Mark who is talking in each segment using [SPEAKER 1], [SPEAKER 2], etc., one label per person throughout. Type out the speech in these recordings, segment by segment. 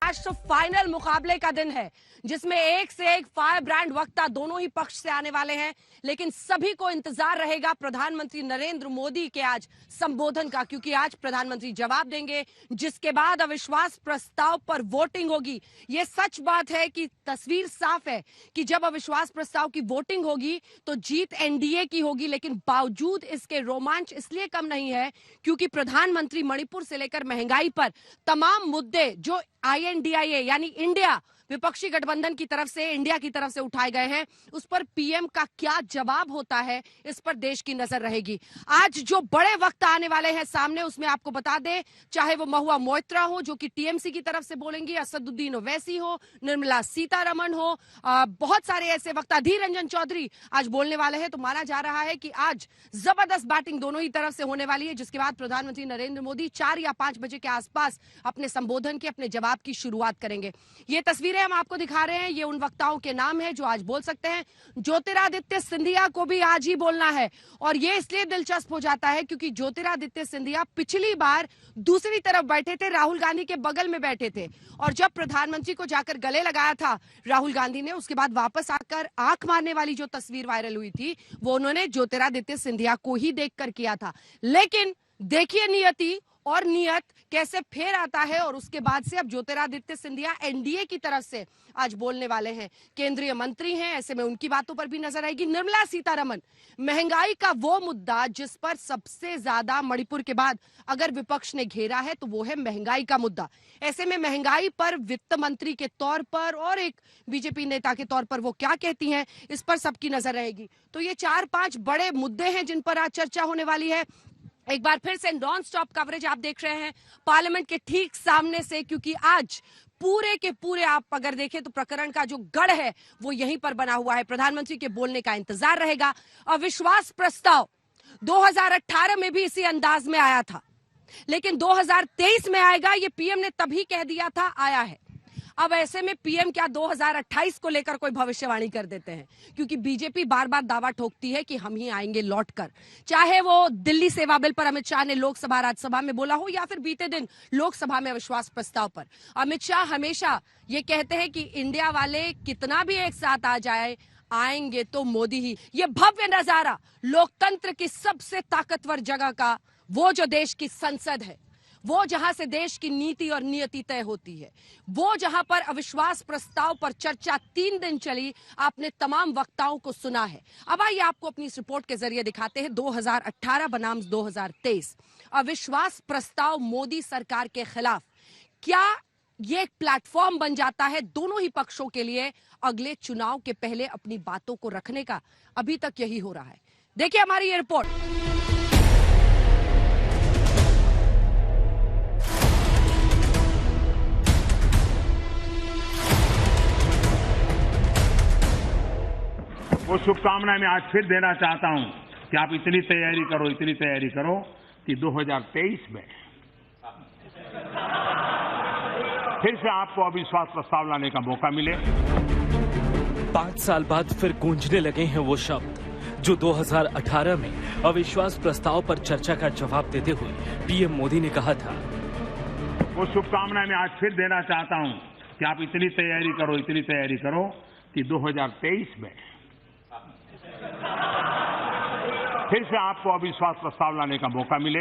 [SPEAKER 1] आज तो फाइनल मुकाबले का दिन है जिसमें एक से एक फायर ब्रांड वक्ता दोनों ही पक्ष से आने वाले हैं, लेकिन सभी को इंतजार रहेगा प्रधानमंत्री नरेंद्र मोदी के आज संबोधन का, क्योंकि आज प्रधानमंत्री जवाब देंगे जिसके बाद अविश्वास प्रस्ताव पर वोटिंग होगी। यह सच बात है कि तस्वीर साफ है कि जब अविश्वास प्रस्ताव की वोटिंग होगी तो जीत एनडीए की होगी, लेकिन बावजूद इसके रोमांच इसलिए कम नहीं है क्योंकि प्रधानमंत्री मणिपुर से लेकर महंगाई पर तमाम मुद्दे जो INDIA यानी इंडिया विपक्षी गठबंधन की तरफ से इंडिया की तरफ से उठाए गए हैं, उस पर पीएम का क्या जवाब होता है, इस पर देश की नजर रहेगी। आज जो बड़े वक्त आने वाले हैं सामने, उसमें आपको बता दें, चाहे वो महुआ मोइत्रा हो जो कि टीएमसी की तरफ से बोलेंगी, असदुद्दीन ओवैसी हो, निर्मला सीतारमण हो, बहुत सारे ऐसे वक्त, अधीर रंजन चौधरी आज बोलने वाले हैं। तो माना जा रहा है कि आज जबरदस्त बैटिंग दोनों ही तरफ से होने वाली है, जिसके बाद प्रधानमंत्री नरेंद्र मोदी 4 या 5 बजे के आसपास अपने संबोधन के अपने जवाब की शुरुआत करेंगे। ये तस्वीरें हम आपको दिखा रहे हैं, ये उन वक्ताओं के नाम है जो आज बोल सकते हैं। ज्योतिरादित्य सिंधिया को भी आज ही बोलना है, और ये इसलिए दिलचस्प हो जाता है क्योंकि ज्योतिरादित्य सिंधिया पिछली बार दूसरी तरफ बैठे थे, राहुल गांधी के बगल में बैठे थे, और जब प्रधानमंत्री को जाकर गले लगाया था राहुल गांधी ने, उसके बाद वापस आकर आंख मारने वाली जो तस्वीर वायरल हुई थी वो उन्होंने ज्योतिरादित्य सिंधिया को ही देखकर किया था। लेकिन देखिए नियति और नियत कैसे फेर आता है, और उसके बाद से अब ज्योतिरादित्य सिंधिया एनडीए की तरफ से आज बोलने वाले हैं, केंद्रीय मंत्री हैं, ऐसे में उनकी बातों पर भी नजर आएगी। निर्मला सीतारमण, महंगाई का वो मुद्दा जिस पर सबसे ज्यादा मणिपुर के बाद अगर विपक्ष ने घेरा है तो वो है महंगाई का मुद्दा। ऐसे में महंगाई पर वित्त मंत्री के तौर पर और एक बीजेपी नेता के तौर पर वो क्या कहती हैं, इस पर सबकी नजर रहेगी। तो ये 4-5 बड़े मुद्दे हैं जिन पर आज चर्चा होने वाली है। एक बार फिर से नॉन स्टॉप कवरेज आप देख रहे हैं पार्लियामेंट के ठीक सामने से, क्योंकि आज पूरे के पूरे आप अगर देखें तो प्रकरण का जो गढ़ है वो यहीं पर बना हुआ है। प्रधानमंत्री के बोलने का इंतजार रहेगा। अविश्वास प्रस्ताव 2018 में भी इसी अंदाज में आया था, लेकिन 2023 में आएगा ये पीएम ने तभी कह दिया था, आया है। अब ऐसे में पीएम क्या 2028 को लेकर कोई भविष्यवाणी कर देते हैं, क्योंकि बीजेपी बार बार दावा ठोकती है कि हम ही आएंगे लौटकर, चाहे वो दिल्ली सेवा बिल पर अमित शाह ने लोकसभा राज्यसभा में बोला हो या फिर बीते दिन लोकसभा में अविश्वास प्रस्ताव पर। अमित शाह हमेशा ये कहते हैं कि इंडिया वाले कितना भी एक साथ आ जाए, आएंगे तो मोदी ही। ये भव्य नजारा लोकतंत्र की सबसे ताकतवर जगह का, वो जो देश की संसद है, वो जहां से देश की नीति और नियति तय होती है, वो जहां पर अविश्वास प्रस्ताव पर चर्चा 3 दिन चली, आपने तमाम वक्ताओं को सुना है। अब आइए आपको अपनी इस रिपोर्ट के जरिए दिखाते हैं 2018 बनाम 2023 अविश्वास प्रस्ताव मोदी सरकार के खिलाफ। क्या ये एक प्लेटफॉर्म बन जाता है दोनों ही पक्षों के लिए अगले चुनाव के पहले अपनी बातों को रखने का? अभी तक यही हो रहा है। देखिए हमारी ये रिपोर्ट।
[SPEAKER 2] वो शुभकामनाएं मैं आज फिर देना चाहता हूं कि आप इतनी तैयारी करो कि 2023 में फिर से आपको अविश्वास प्रस्ताव लाने का मौका मिले।
[SPEAKER 3] 5 साल बाद फिर गूंजने लगे हैं वो शब्द जो 2018 में अविश्वास प्रस्ताव पर चर्चा का जवाब देते हुए पीएम मोदी ने कहा था।
[SPEAKER 2] वो शुभकामनाएं मैं आज फिर देना चाहता हूं कि आप इतनी तैयारी करो कि 2023 में फिर से आपको अविश्वास प्रस्ताव लाने का मौका मिले।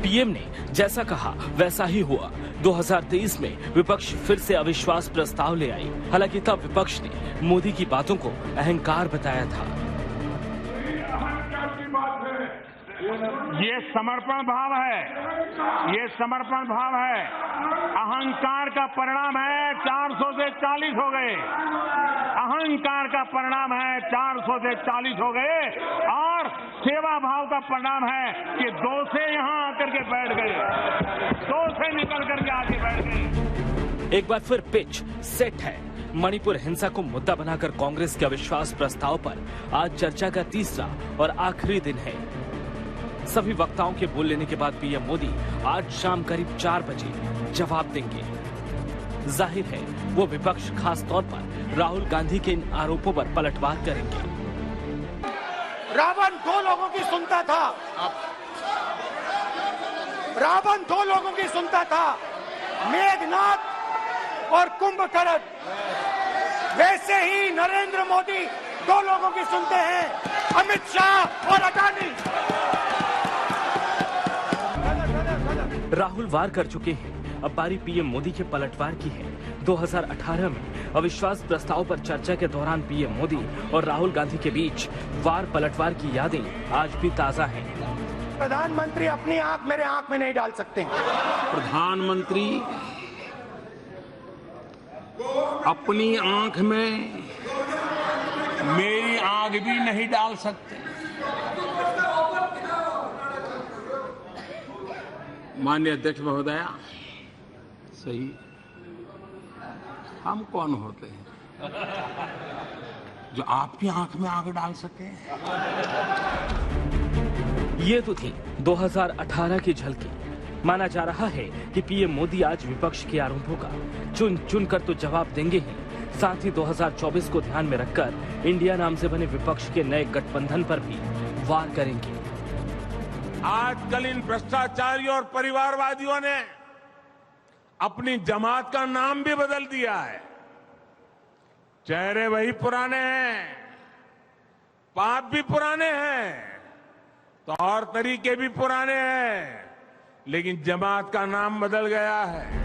[SPEAKER 3] पीएम ने जैसा कहा वैसा ही हुआ। 2023 में विपक्ष फिर से अविश्वास प्रस्ताव ले आई। हालांकि तब विपक्ष ने मोदी की बातों को अहंकार बताया था।
[SPEAKER 2] ये समर्पण भाव है, अहंकार का परिणाम है 400 से 40 हो गए। अहंकार का परिणाम है 400 से 40 हो गए, और सेवा भाव का परिणाम है कि 2 से यहां आकर के बैठ गए, 2 से निकल करके आगे बैठ गए।
[SPEAKER 3] एक बार फिर पिच सेट है। मणिपुर हिंसा को मुद्दा बनाकर कांग्रेस के अविश्वास प्रस्ताव पर आज चर्चा का तीसरा और आखिरी दिन है। सभी वक्ताओं के बोल लेने के बाद पीएम मोदी आज शाम करीब 4 बजे जवाब देंगे। जाहिर है वो विपक्ष खास तौर पर राहुल गांधी के इन आरोपों पर पलटवार करेंगे।
[SPEAKER 4] रावण 2 लोगों की सुनता था, मेघनाद और कुंभकर्ण। वैसे ही नरेंद्र मोदी दो लोगों की सुनते हैं, अमित शाह और अडानी।
[SPEAKER 3] राहुल वार कर चुके हैं, अब बारी पीएम मोदी के पलटवार की है। 2018 में अविश्वास प्रस्ताव पर चर्चा के दौरान पीएम मोदी और राहुल गांधी के बीच वार पलटवार की यादें आज भी ताजा हैं।
[SPEAKER 4] प्रधानमंत्री अपनी आंख मेरे आंख में नहीं डाल सकते।
[SPEAKER 2] प्रधानमंत्री अपनी आंख में मेरी आंख भी नहीं डाल सकते। माननीय अध्यक्ष महोदया, सही, हम कौन होते हैं जो आपकी आंख में आंख डाल सके?
[SPEAKER 3] ये तो थी 2018 की झलकी। माना जा रहा है कि पीएम मोदी आज विपक्ष के आरोपों का चुन चुन कर तो जवाब देंगे ही, साथ ही 2024 को ध्यान में रखकर इंडिया नाम से बने विपक्ष के नए गठबंधन पर भी वार करेंगे।
[SPEAKER 2] आजकल इन भ्रष्टाचारियों और परिवारवादियों ने अपनी जमात का नाम भी बदल दिया है। चेहरे वही पुराने हैं, पाप भी पुराने हैं, तौर तरीके भी पुराने हैं, लेकिन जमात का नाम बदल गया है।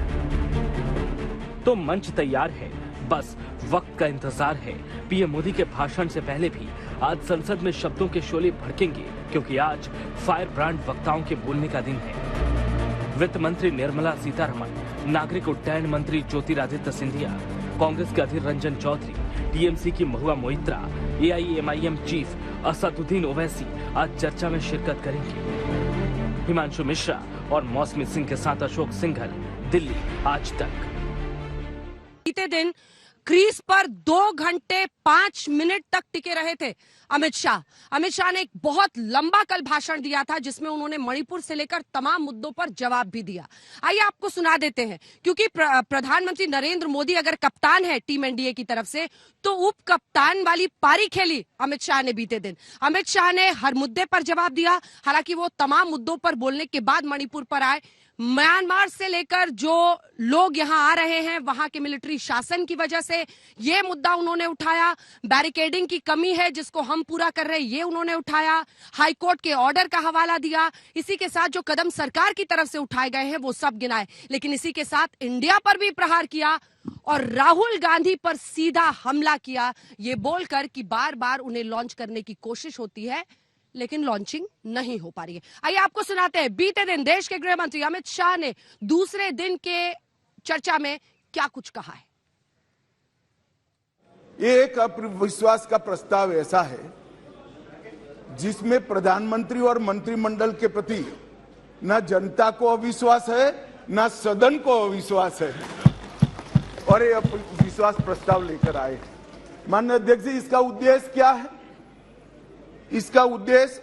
[SPEAKER 3] तो मंच तैयार है, बस वक्त का इंतजार है। पीएम मोदी के भाषण से पहले भी आज संसद में शब्दों के शोले भड़केंगे, क्योंकि आज फायर ब्रांड वक्ताओं के बोलने का दिन है। वित्त मंत्री निर्मला सीतारमण, नागरिक उड्डयन मंत्री ज्योतिरादित्य सिंधिया, कांग्रेस के अधीर रंजन चौधरी, टीएमसी की महुआ मोइत्रा, एआईएमआईएम चीफ असदुद्दीन ओवैसी आज चर्चा में शिरकत करेंगे। हिमांशु मिश्रा और मौसमी सिंह के साथ अशोक सिंघल, दिल्ली आज तक।
[SPEAKER 1] बीते दिन क्रीज पर 2 घंटे 5 मिनट तक टिके रहे थे अमित शाह। अमित शाह ने एक बहुत लंबा कल भाषण दिया था, जिसमें उन्होंने मणिपुर से लेकर तमाम मुद्दों पर जवाब भी दिया। आइए आपको सुना देते हैं, क्योंकि प्रधानमंत्री नरेंद्र मोदी अगर कप्तान है टीम एनडीए की तरफ से, तो उप कप्तान वाली पारी खेली अमित शाह ने बीते दिन। अमित शाह ने हर मुद्दे पर जवाब दिया। हालांकि वो तमाम मुद्दों पर बोलने के बाद मणिपुर पर आए। म्यांमार से लेकर जो लोग यहां आ रहे हैं, वहां के मिलिट्री शासन की वजह से ये मुद्दा उन्होंने उठाया। बैरिकेडिंग की कमी है जिसको हम पूरा कर रहे हैं, ये उन्होंने उठाया। हाईकोर्ट के ऑर्डर का हवाला दिया। इसी के साथ जो कदम सरकार की तरफ से उठाए गए हैं वो सब गिनाए, लेकिन इसी के साथ इंडिया पर भी प्रहार किया और राहुल गांधी पर सीधा हमला किया, ये बोलकर कि बार बार उन्हें लॉन्च करने की कोशिश होती है, लेकिन लॉन्चिंग नहीं हो पा रही है। आइए आपको सुनाते हैं बीते दिन देश के गृह मंत्री अमित शाह ने दूसरे दिन के चर्चा में क्या कुछ कहा है।
[SPEAKER 5] ये एक अविश्वास का प्रस्ताव ऐसा है जिसमें प्रधानमंत्री और मंत्रिमंडल के प्रति न जनता को अविश्वास है, न सदन को अविश्वास है, और ये अविश्वास प्रस्ताव लेकर आए। माननीय अध्यक्ष जी, इसका उद्देश्य क्या है? इसका उद्देश्य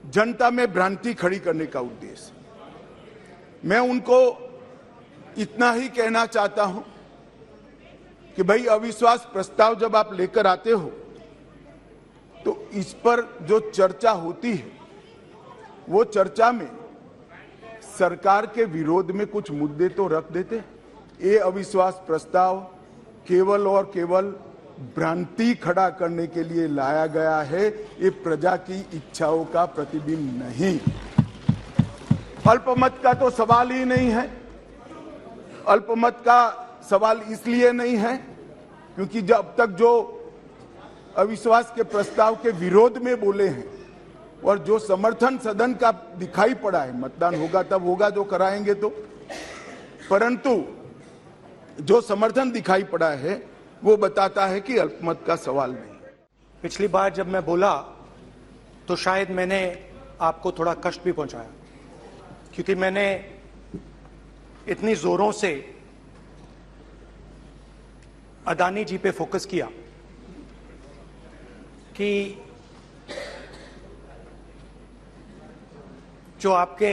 [SPEAKER 5] जनता में भ्रांति खड़ी करने का उद्देश्य। मैं उनको इतना ही कहना चाहता हूं कि भाई, अविश्वास प्रस्ताव जब आप लेकर आते हो तो इस पर जो चर्चा होती है, वो चर्चा में सरकार के विरोध में कुछ मुद्दे तो रख देते। ये अविश्वास प्रस्ताव केवल और केवल भ्रांति खड़ा करने के लिए लाया गया है। ये प्रजा की इच्छाओं का प्रतिबिंब नहीं। अल्पमत का तो सवाल ही नहीं है। अल्पमत का सवाल इसलिए नहीं है क्योंकि जब तक जो अविश्वास के प्रस्ताव के विरोध में बोले हैं और जो समर्थन सदन का दिखाई पड़ा है, मतदान होगा तब होगा जो कराएंगे तो, परंतु जो समर्थन दिखाई पड़ा है वो बताता है कि अल्पमत का सवाल नहीं।
[SPEAKER 4] पिछली बार जब मैं बोला तो शायद मैंने आपको थोड़ा कष्ट भी पहुंचाया, क्योंकि मैंने इतनी जोरों से अडानी जी पे फोकस किया कि जो आपके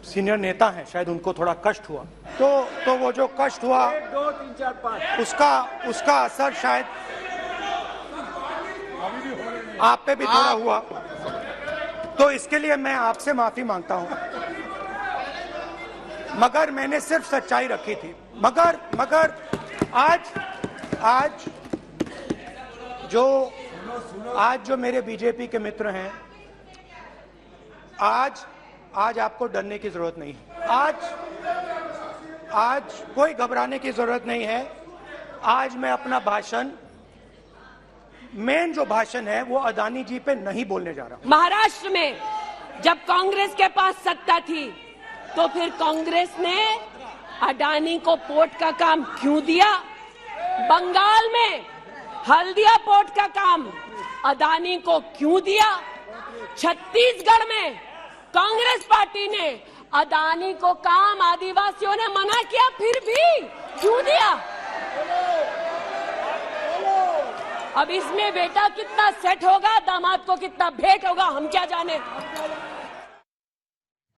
[SPEAKER 4] सीनियर नेता हैं शायद उनको थोड़ा कष्ट हुआ, तो वो जो कष्ट हुआ 1, 2, 3, 4, 5 उसका असर शायद आप पे भी थोड़ा हुआ। तो इसके लिए मैं आपसे माफी मांगता हूं। मगर मैंने सिर्फ सच्चाई रखी थी। मगर आज जो मेरे बीजेपी के मित्र हैं, आज आपको डरने की जरूरत नहीं है। आज कोई घबराने की जरूरत नहीं है। आज मैं अपना मेन जो भाषण है वो अदानी जी पे नहीं बोलने जा रहा।
[SPEAKER 1] महाराष्ट्र में जब कांग्रेस के पास सत्ता थी तो फिर कांग्रेस ने अडानी को पोर्ट का काम क्यों दिया? बंगाल में हल्दिया पोर्ट का काम अदानी को क्यों दिया? छत्तीसगढ़ में कांग्रेस पार्टी ने अदानी को काम आदिवासियों ने मना किया, फिर भी क्यों दिया? अब इसमें बेटा कितना सेट होगा, दामाद को कितना भेंट होगा, हम क्या जाने।